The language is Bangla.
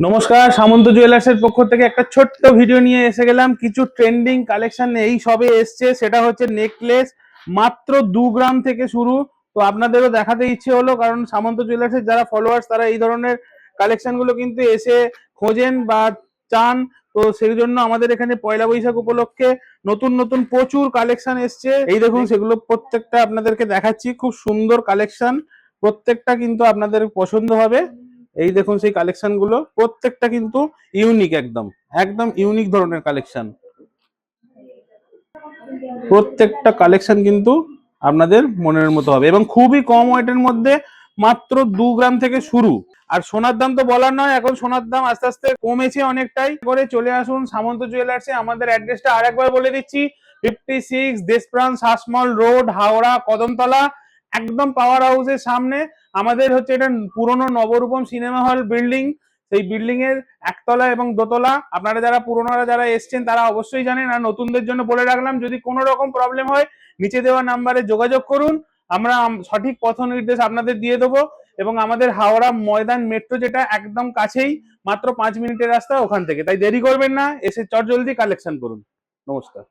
নমস্কার, সামন্ত জুয়েলার্সের পক্ষ থেকে একটা ছোট্ট ভিডিও নিয়ে এসে গেলাম। কিছু ট্রেন্ডিং কালেকশন এই সবে এসছে, সেটা হচ্ছে নেকলেস। মাত্র 2 গ্রাম থেকে শুরু। তো আপনাদেরও দেখাতে ইচ্ছে হলো, কারণ সামন্ত জুয়েলার্সের যারা ফলোয়ার্স তারা এই ধরনের কালেকশন গুলো কিন্তু এসে খোঁজেন বা চান। তো সেই জন্য আমাদের এখানে পয়লা বৈশাখ উপলক্ষে নতুন নতুন প্রচুর কালেকশন এসছে। এই দেখুন, সেগুলো প্রত্যেকটা আপনাদেরকে দেখাচ্ছি। খুব সুন্দর কালেকশন, প্রত্যেকটা কিন্তু আপনাদের পছন্দ হবে। এই দেখুন সেই কালেকশন গুলো, প্রত্যেকটা কিন্তু ইউনিক, একদম একদম ইউনিক ধরনের কালেকশন। প্রত্যেকটা কালেকশন কিন্তু আপনাদের মনের মতো হবে এবং খুবই কম ওয়েটের মধ্যে। মাত্র 2 গ্রাম থেকে শুরু। আর সোনার দাম তো বলার নয়, এখন সোনার দাম আস্তে আস্তে কমেছে অনেকটাই। করে চলে আসুন সামন্ত জুয়েলার্সে। আমাদের অ্যাড্রেসটা আরেকবার বলে দিচ্ছি, 56 দেশপ্রাণ শাসমল রোড, হাওড়া কদমতলা, একদম পাওয়ার হাউসের সামনে। আমাদের হচ্ছে এটা পুরনো নবরূপম সিনেমা হল বিল্ডিং। সেই বিল্ডিং এর একতলা এবং দোতলা। আপনারা যারা পুরোনোরা যারা এসছেন তারা অবশ্যই জানেন, আর নতুনদের জন্য বলে রাখলাম, যদি কোনো রকম প্রবলেম হয় নিচে দেওয়া নাম্বারে যোগাযোগ করুন। আমরা সঠিক পথ নির্দেশ আপনাদের দিয়ে দেবো। এবং আমাদের হাওড়া ময়দান মেট্রো যেটা একদম কাছেই, মাত্র 5 মিনিটের রাস্তা ওখান থেকে। তাই দেরি করবেন না, এসে চটজলদি কালেকশন করুন। নমস্কার।